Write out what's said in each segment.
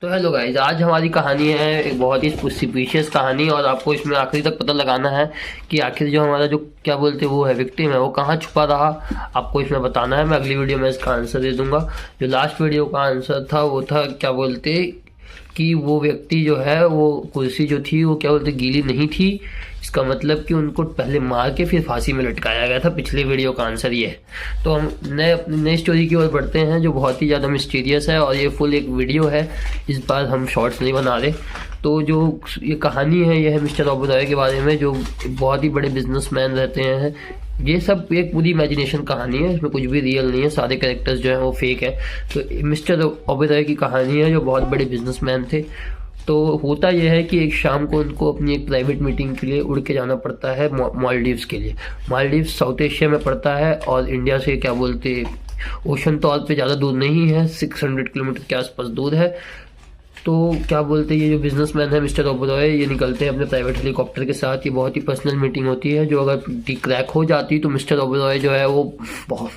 तो hello guys, आज हमारी कहानी है एक बहुत ही सस्पिशियस कहानी। और आपको इसमें आखिरी तक पता लगाना है कि आखिर जो हमारा जो क्या बोलते हैं वो है विक्टिम है, वो कहाँ छुपा रहा। आपको इसमें बताना है। मैं अगली वीडियो में इसका आंसर दे दूंगा। जो लास्ट वीडियो का आंसर था वो था क्या बोलते कि वो व्यक्ति जो है वो कुर्सी जो थी वो क्या बोलते गीली नहीं थी। इसका मतलब कि उनको पहले मार के फिर फांसी में लटकाया गया था। पिछले वीडियो का आंसर ये है। तो हम नई स्टोरी की ओर बढ़ते हैं जो बहुत ही ज़्यादा मिस्टीरियस है, और ये फुल एक वीडियो है। इस बार हम शॉर्ट्स नहीं बना रहे। तो जो ये कहानी है ये है मिस्टर ओबेरॉय के बारे में, जो बहुत ही बड़े बिजनेसमैन रहते हैं। ये सब एक पूरी इमेजिनेशन कहानी है, इसमें कुछ भी रियल नहीं है, सारे कैरेक्टर्स जो हैं वो फेक है। तो मिस्टर ओबेरॉय की कहानी है जो बहुत बड़े बिजनेसमैन थे। तो होता यह है कि एक शाम को उनको अपनी एक प्राइवेट मीटिंग के लिए उड़ के जाना पड़ता है मालदीव्स के लिए। मालदीव्स साउथ एशिया में पड़ता है और इंडिया से क्या बोलते ओशन तौर पे ज़्यादा दूर नहीं है, 600 किलोमीटर के आसपास दूर है। तो क्या बोलते हैं ये जो बिजनेसमैन है मिस्टर ओबेरॉय, ये निकलते हैं अपने प्राइवेट हेलीकॉप्टर के साथ। ये बहुत ही पर्सनल मीटिंग होती है जो अगर क्रैक हो जाती तो मिस्टर ओबेरॉय जो है वो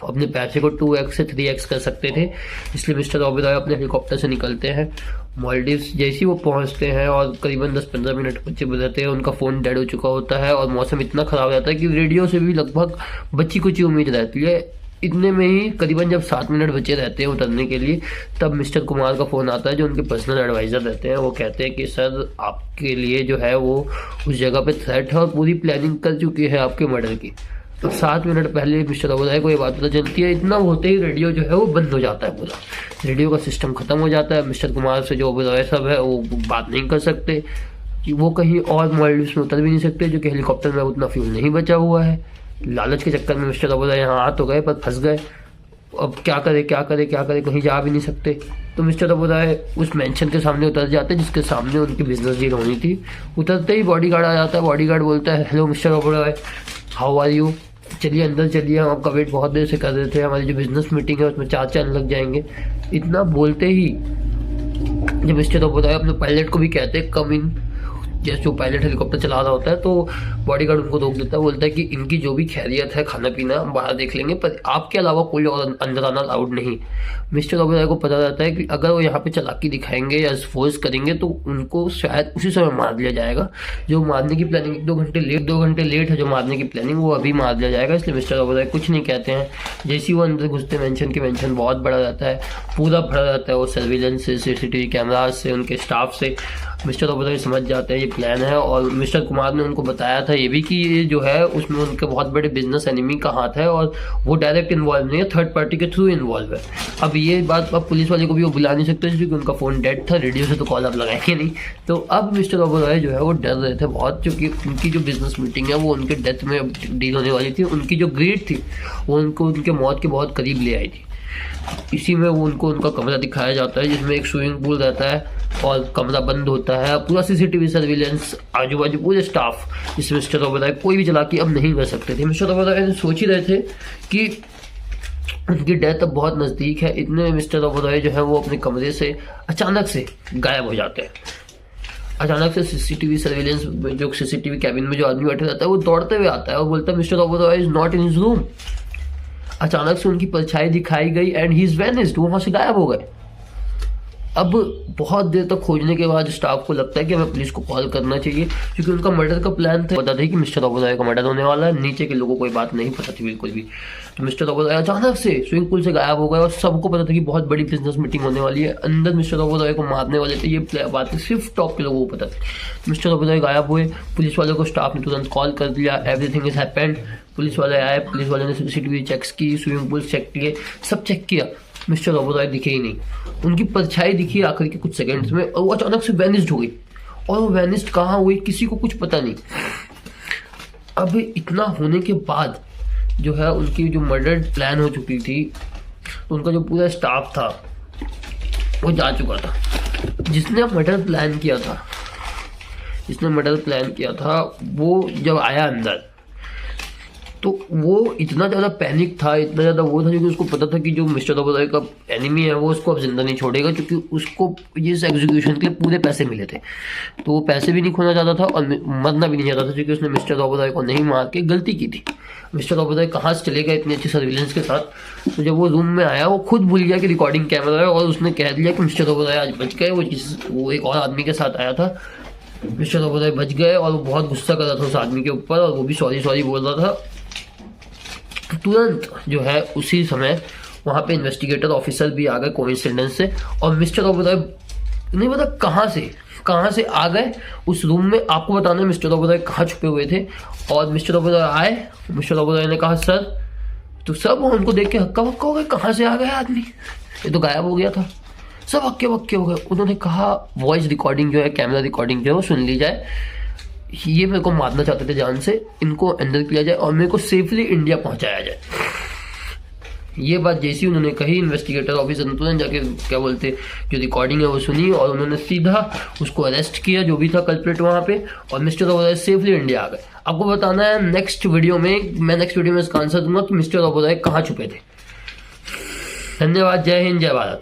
अपने पैसे को 2x से 3x कर सकते थे। इसलिए मिस्टर ओबेरॉय अपने हेलीकॉप्टर से निकलते हैं मालदीव्स। जैसे ही वो पहुंचते हैं और करीबन 10-15 मिनट बचे रहते हैं, उनका फ़ोन डेड हो चुका होता है और मौसम इतना ख़राब रहता है कि रेडियो से भी लगभग बची कुची उम्मीद रहती है। इतने में ही करीबन जब 7 मिनट बचे रहते हैं उतरने के लिए, तब मिस्टर कुमार का फ़ोन आता है जो उनके पर्सनल एडवाइज़र रहते हैं। वो कहते हैं कि सर आपके लिए जो है वो उस जगह पे थ्रेट है और पूरी प्लानिंग कर चुकी है आपके मर्डर की। तो 7 मिनट पहले मिस्टर ओबेरॉय को ये बात पता चलती है। इतना होते ही रेडियो जो है वो बंद हो जाता है, पूरा रेडियो का सिस्टम ख़त्म हो जाता है। मिस्टर कुमार से जो ओबेरॉय सब है वो बात नहीं कर सकते कि वो कहीं और मालदीव्स में उतर भी नहीं सकते, जो कि हेलीकॉप्टर में उतना फ्यूल नहीं बचा हुआ है। लालच के चक्कर में मिस्टर ओबेरॉय यहाँ आ तो गए पर फंस गए। अब क्या करे क्या करे क्या करे, कहीं जा भी नहीं सकते। तो मिस्टर ओबेरॉय उस मेंशन के सामने उतर जाते हैं जिसके सामने उनकी बिजनेस डील होनी थी। उतरते ही बॉडीगार्ड आ जाता है। बॉडीगार्ड बोलता है hello mister Oberoi, how are you, चलिए अंदर चलिए, हम आपका वेट बहुत देर से कर रहे थे, हमारी जो बिजनेस मीटिंग है उसमें 4 चांद लग जाएंगे। इतना बोलते ही जब मिस्टर ओबेरॉय अपने पायलट को भी कहते हैं कम इन, जैसे जो पायलट हेलीकॉप्टर चला रहा होता है, तो बॉडीगार्ड उनको रोक देता है। बोलता है कि इनकी जो भी खैरियत है, खाना पीना हम बाहर देख लेंगे, पर आपके अलावा कोई और अंदर आना अलाउड नहीं। मिस्टर ओबेरॉय को पता रहता है कि अगर वो यहाँ पे चालाकी दिखाएंगे या फोर्स करेंगे तो उनको शायद उसी समय मार दिया जाएगा। जो मारने की प्लानिंग 2 घंटे लेट है, जो मारने की प्लानिंग वो अभी मार दिया जाएगा। इसलिए मिस्टर ओबेरॉय कुछ नहीं कहते हैं। जैसे ही वो अंदर घुसते मेंशन बहुत बड़ा रहता है, पूरा भरा रहता है वो सर्विलेंस से, CCTV कैमराज से, उनके स्टाफ से। मिस्टर ओबेरॉय समझ जाते हैं ये प्लान है। और मिस्टर कुमार ने उनको बताया था ये भी कि ये जो है उसमें उनके बहुत बड़े बिजनेस एनिमी का हाथ है और वो डायरेक्ट इन्वॉल्व नहीं है, थर्ड पार्टी के थ्रू इन्वॉल्व है। अब ये बात अब पुलिस वाले को भी वो बुला नहीं सकते क्योंकि उनका फ़ोन डेड था, रेडियो से तो कॉल आप लगाएंगे नहीं। तो अब मिस्टर ओबेरॉय जो है वो डर रहे थे बहुत, क्योंकि उनकी जो बिजनेस मीटिंग है वो उनके डेथ में डील होने वाली थी। उनकी जो ग्रीड थी वो उनको उनके मौत के बहुत करीब ले आई थी। इसी में वो उनको उनका कमरा दिखाया जाता है जिसमें एक स्विमिंग पूल रहता है और कमरा बंद होता है। पूरा CCTV सर्विलेंस, आजू बाजू पूरे स्टाफ। जिस मिस्टर ओबेरॉय कोई भी चालाकी अब नहीं कर सकते थे। मिस्टर ओबेरॉय सोच ही रहे थे कि उनकी डेथ अब बहुत नज़दीक है। इतने में मिस्टर ओबेरॉय जो है वो अपने कमरे से अचानक से गायब हो जाते हैं। अचानक से CCTV सर्विलेंस, जो CCTV कैबिन में जो आदमी बैठे रहता है वो दौड़ते हुए आता है और बोलता है mister Oberoi is not in his room. अचानक से उनकी परछाई दिखाई गई एंड ही इज वेनिस्ड, वहां से गायब हो गए। अब बहुत देर तक खोजने के बाद स्टाफ को लगता है कि हमें पुलिस को कॉल करना चाहिए, क्योंकि उनका मर्डर का प्लान था। पता था कि मिस्टर ओबेरॉय का मर्डर होने वाला है। नीचे के लोगों को कोई बात नहीं पता थी बिल्कुल भी। तो मिस्टर ओबेरॉय अचानक से स्विमिंग पूल से गायब हो गए और सबको पता था कि बहुत बड़ी बिजनेस मीटिंग होने वाली है। अंदर मिस्टर ओबेरॉय को मारने वाले थे, ये बातें सिर्फ टॉप के लोगों को पता थी। मिस्टर ओबेरॉय गायब हुए। पुलिस वालों को स्टाफ ने तुरंत कॉल कर दिया, एवरीथिंग इज हैपेंड। पुलिस वाले आए, पुलिस वाले ने CCTV चेक्स की, स्विमिंग पूल चेक किए, सब चेक किया। मिस्टर ओबेरॉय दिखे ही नहीं। उनकी परछाई दिखी आखिर के कुछ सेकंड्स में और वो अचानक से वेनिस्ड हो गई। और वो वेनिस्ड कहाँ हुई किसी को कुछ पता नहीं। अब इतना होने के बाद जो है उनकी जो मर्डर प्लान हो चुकी थी, तो उनका जो पूरा स्टाफ था वो जा चुका था। जिसने मर्डर प्लान किया था वो जब आया अंदर तो वो इतना ज़्यादा पैनिक था, इतना ज़्यादा वो था, क्योंकि उसको पता था कि जो मिस्टर ओबेरॉय का एनिमी है वो उसको अब जिंदा नहीं छोड़ेगा, क्योंकि उसको इस एग्जीक्यूशन के लिए पूरे पैसे मिले थे। तो वो पैसे भी नहीं खोना चाहता था और मरना भी नहीं चाहता था, क्योंकि उसने मिस्टर ओबेरॉय को नहीं मार के गलती की थी। मिस्टर ओबेरॉय कहाँ से चलेगा इतनी अच्छी सर्विलेंस के साथ। तो जब वो रूम में आया, वो खुद भूल गया कि रिकॉर्डिंग कैमरा है, और उसने कह दिया कि मिस्टर ओबेरॉय आज बच गए। वो एक और आदमी के साथ आया था, मिस्टर ओबेरॉय बच गए, और वो बहुत गुस्सा कर रहा था उस आदमी के ऊपर, और वो भी सॉरी सॉरी बोल रहा था। तुरंत जो है उसी समय वहाँ पे इन्वेस्टिगेटर ऑफिसर भी आ गए कोइंसिडेंस से, और मिस्टर ओबेरॉय नहीं पता कहाँ से आ गए उस रूम में। आपको बताना है मिस्टर ओबेरॉय कहाँ छुपे हुए थे। और मिस्टर ओबेरॉय आए, मिस्टर ओबेरॉय ने कहा सर, तो सब उनको देख के हक्का बक्का हो गए, कहाँ से आ गए आदमी, ये तो गायब हो गया था। सब हक्के बक्के हो गए। उन्होंने कहा वॉइस रिकॉर्डिंग जो है, कैमरा रिकॉर्डिंग जो है वो सुन ली जाए, ये मेरे को मारना चाहते थे जान से, इनको अंदर किया जाए और मेरे को सेफली इंडिया पहुंचाया जाए। ये बात जैसी उन्होंने कही, इन्वेस्टिगेटर ऑफिसर ने तुरंत जाके क्या बोलते जो रिकॉर्डिंग है वो सुनी, और उन्होंने सीधा उसको अरेस्ट किया, जो भी था कल्प्रिट वहाँ पे, और मिस्टर ओबेरॉय सेफली इंडिया आ गए। आपको बताना है नेक्स्ट वीडियो में, मैं नेक्स्ट वीडियो में इसका आंसर दूंगा कि मिस्टर ओबेरॉय कहाँ छुपे थे। धन्यवाद। जय हिंद, जय भारत।